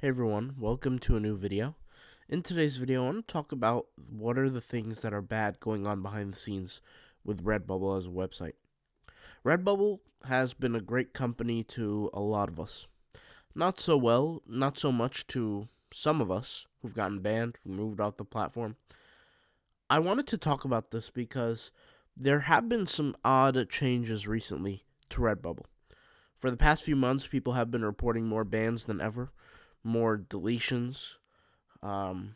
Hey everyone, welcome to a new video. In today's video, I want to talk about what are the things that are bad going on behind the scenes with Redbubble as a website. Redbubble has been a great company to a lot of us. Not so much to some of us who've gotten banned, removed off the platform. I wanted to talk about this because there have been some odd changes recently to Redbubble. For the past few months, people have been reporting more bans than ever, more deletions. Um,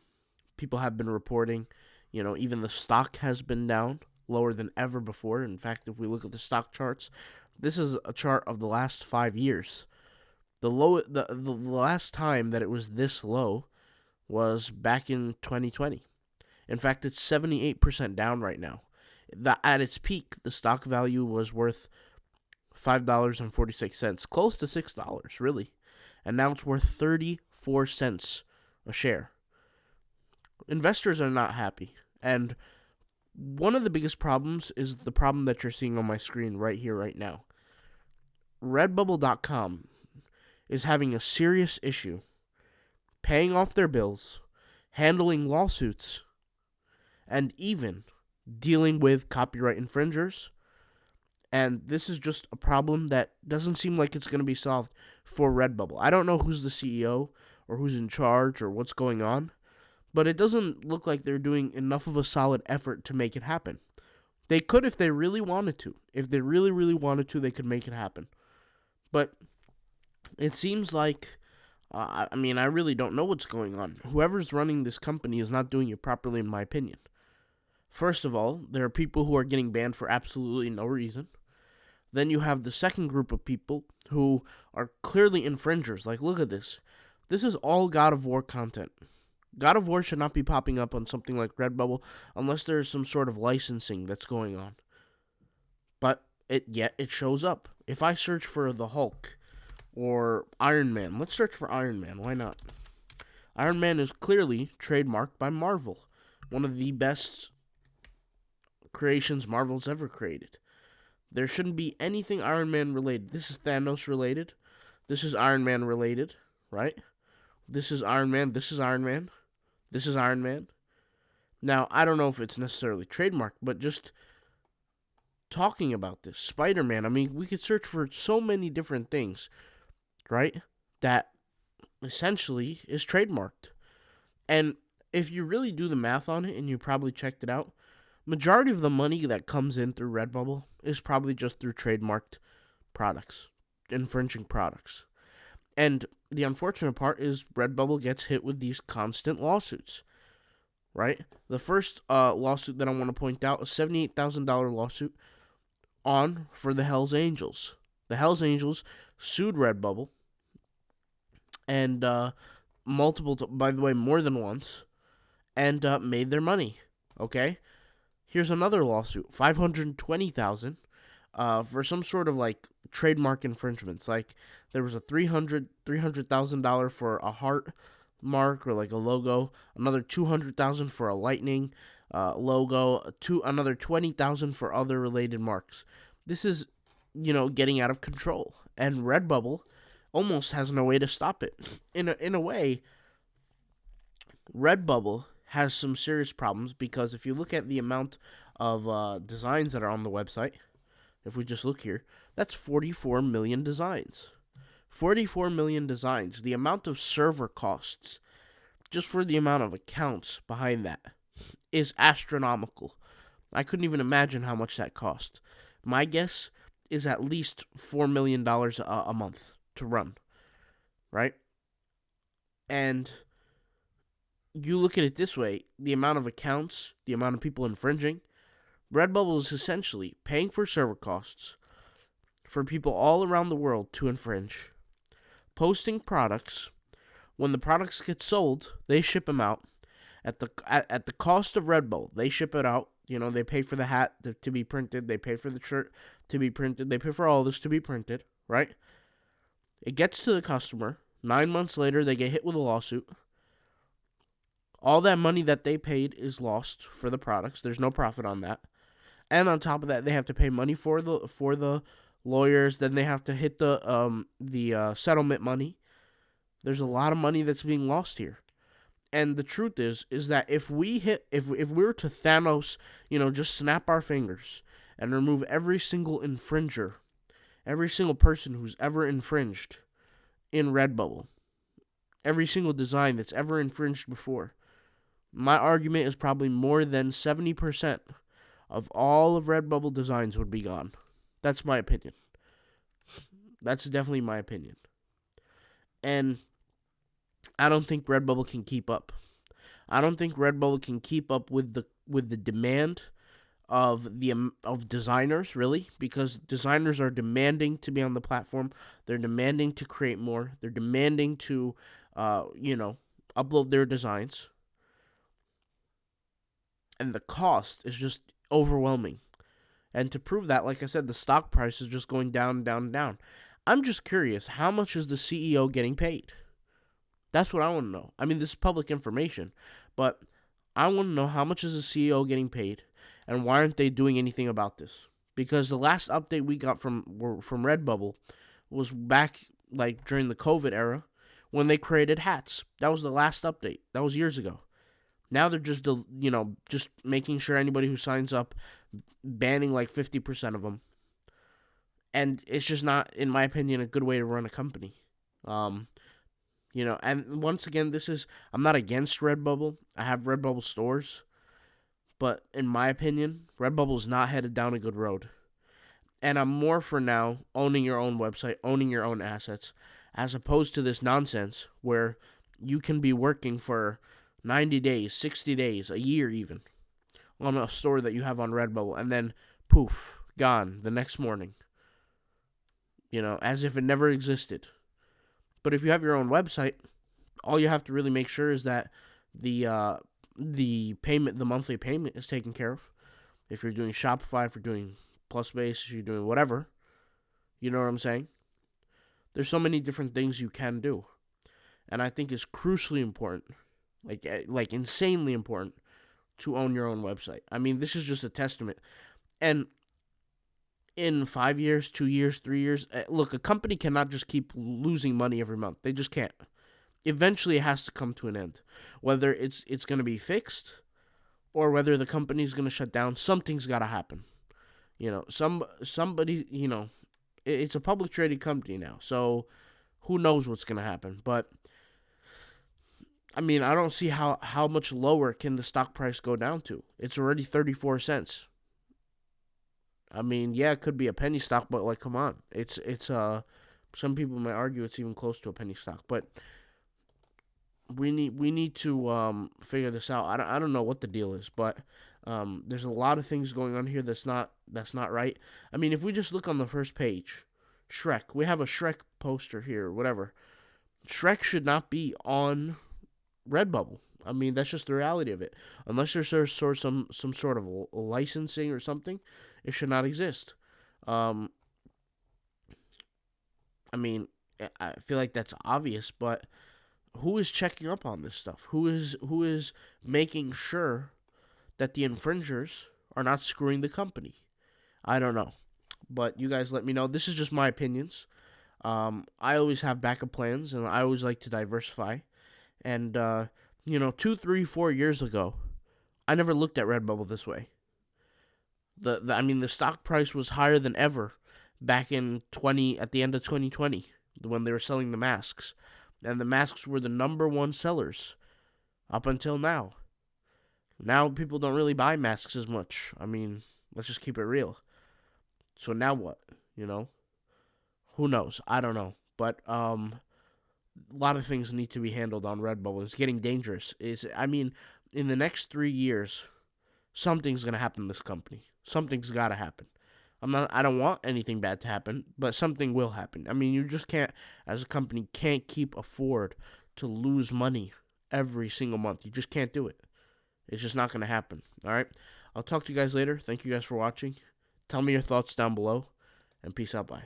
People have been reporting, even the stock has been down lower than ever before. In fact, if we look at the stock charts, this is a chart of the last 5 years. The last time that it was this low was back in 2020. In fact, it's 78% down right now. At its peak, the stock value was worth $5.46, close to $6, really. And now it's worth 34 cents a share. Investors are not happy. And one of the biggest problems is the problem that you're seeing on my screen right here, right now. Redbubble.com is having a serious issue paying off their bills, handling lawsuits, and even dealing with copyright infringers. And this is just a problem that doesn't seem like it's going to be solved for Redbubble. I don't know who's the CEO or who's in charge or what's going on, but it doesn't look like they're doing enough of a solid effort to make it happen. They could if they really wanted to. If they really, really wanted to, they could make it happen. But it seems like, I really don't know what's going on. Whoever's running this company is not doing it properly, in my opinion. First of all, there are people who are getting banned for absolutely no reason. Then you have the second group of people who are clearly infringers. Like, look at this. This is all God of War content. God of War should not be popping up on something like Redbubble unless there is some sort of licensing that's going on. But it shows up. If I search for the Hulk or Iron Man, let's search for Iron Man. Why not? Iron Man is clearly trademarked by Marvel, one of the best creations Marvel's ever created. There shouldn't be anything Iron Man related. This is Thanos related. This is Iron Man related, right? This is Iron Man. This is Iron Man. This is Iron Man. Now, I don't know if it's necessarily trademarked, but just talking about this, Spider-Man, we could search for so many different things, right? That essentially is trademarked. And if you really do the math on it, and you probably checked it out, majority of the money that comes in through Redbubble is probably just through trademarked products, infringing products. And the unfortunate part is Redbubble gets hit with these constant lawsuits, right? The first lawsuit that I want to point out, a $78,000 lawsuit for the Hells Angels. The Hells Angels sued Redbubble and by the way, more than once, and made their money, okay? Here's another lawsuit, $520,000 for some sort of like trademark infringements. Like there was a $300,000 for a heart mark or like a logo, another $200,000 for a lightning logo, another $20,000 for other related marks. This is, getting out of control, and Redbubble almost has no way to stop it. In a way, Redbubble has some serious problems because if you look at the amount of designs that are on the website, if we just look here, that's 44 million designs. 44 million designs. The amount of server costs, just for the amount of accounts behind that, is astronomical. I couldn't even imagine how much that cost. My guess is at least $4 million a month to run, right? And you look at it this way, the amount of accounts, the amount of people infringing, Redbubble is essentially paying for server costs for people all around the world to infringe, posting products. When the products get sold, they ship them out at the cost of Redbubble. They ship it out. They pay for the hat to be printed. They pay for the shirt to be printed. They pay for all this to be printed, right? It gets to the customer. 9 months later, they get hit with a lawsuit. All that money that they paid is lost for the products. There's no profit on that. And on top of that, they have to pay money for the lawyers. Then they have to hit the settlement money. There's a lot of money that's being lost here. And the truth is that if we were to Thanos, just snap our fingers and remove every single infringer, every single person who's ever infringed in Redbubble, every single design that's ever infringed before, my argument is probably more than 70% of all of Redbubble designs would be gone. That's my opinion. That's definitely my opinion. And I don't think Redbubble can keep up. I don't think Redbubble can keep up with the demand of designers, really, because designers are demanding to be on the platform. They're demanding to create more. They're demanding to upload their designs. And the cost is just overwhelming. And to prove that, like I said, the stock price is just going down, down, down. I'm just curious, how much is the CEO getting paid? That's what I want to know. I mean, this is public information, but I want to know how much is the CEO getting paid, and why aren't they doing anything about this? Because the last update we got from Redbubble was back like during the COVID era when they created hats. That was the last update. That was years ago. Now they're just just making sure anybody who signs up, banning like 50% of them. And it's just not, in my opinion, a good way to run a company. And once again, I'm not against Redbubble. I have Redbubble stores. But in my opinion, Redbubble's not headed down a good road. And I'm more for now owning your own website, owning your own assets, as opposed to this nonsense where you can be working for 90 days, 60 days, a year even, on a store that you have on Redbubble, and then poof, gone the next morning. As if it never existed. But if you have your own website, all you have to really make sure is that the monthly payment is taken care of. If you're doing Shopify, if you're doing PlusBase, if you're doing whatever, you know what I'm saying? There's so many different things you can do. And I think it's crucially important, like insanely important, to own your own website. I mean, this is just a testament. And in 5 years, 2 years, 3 years, look, a company cannot just keep losing money every month. They just can't. Eventually, it has to come to an end. Whether it's going to be fixed or whether the company's going to shut down, something's got to happen. Somebody, it's a public traded company now, so who knows what's going to happen. But I mean, I don't see how much lower can the stock price go down to. It's already 34 cents. I mean, yeah, it could be a penny stock, but like, come on. It's some people might argue it's even close to a penny stock, but we need to figure this out. I don't know what the deal is, but there's a lot of things going on here that's not right. I mean, if we just look on the first page, Shrek. We have a Shrek poster here, whatever. Shrek should not be on Redbubble. I mean, that's just the reality of it. Unless there's some sort of licensing or something, it should not exist. I mean, I feel like that's obvious, but who is checking up on this stuff? Who is making sure that the infringers are not screwing the company? I don't know. But you guys let me know. This is just my opinions. I always have backup plans, and I always like to diversify. And, 2, 3, 4 years ago, I never looked at Redbubble this way. The stock price was higher than ever back at the end of 2020, when they were selling the masks. And the masks were the number one sellers up until now. Now people don't really buy masks as much. I mean, let's just keep it real. So now what? Who knows? I don't know. But a lot of things need to be handled on Redbubble. It's getting dangerous. In the next 3 years, something's gonna happen to this company. Something's gotta happen. I don't want anything bad to happen, but something will happen. I mean, you just can't, as a company, can't afford to lose money every single month. You just can't do it. It's just not gonna happen. All right. I'll talk to you guys later. Thank you guys for watching. Tell me your thoughts down below, and peace out. Bye.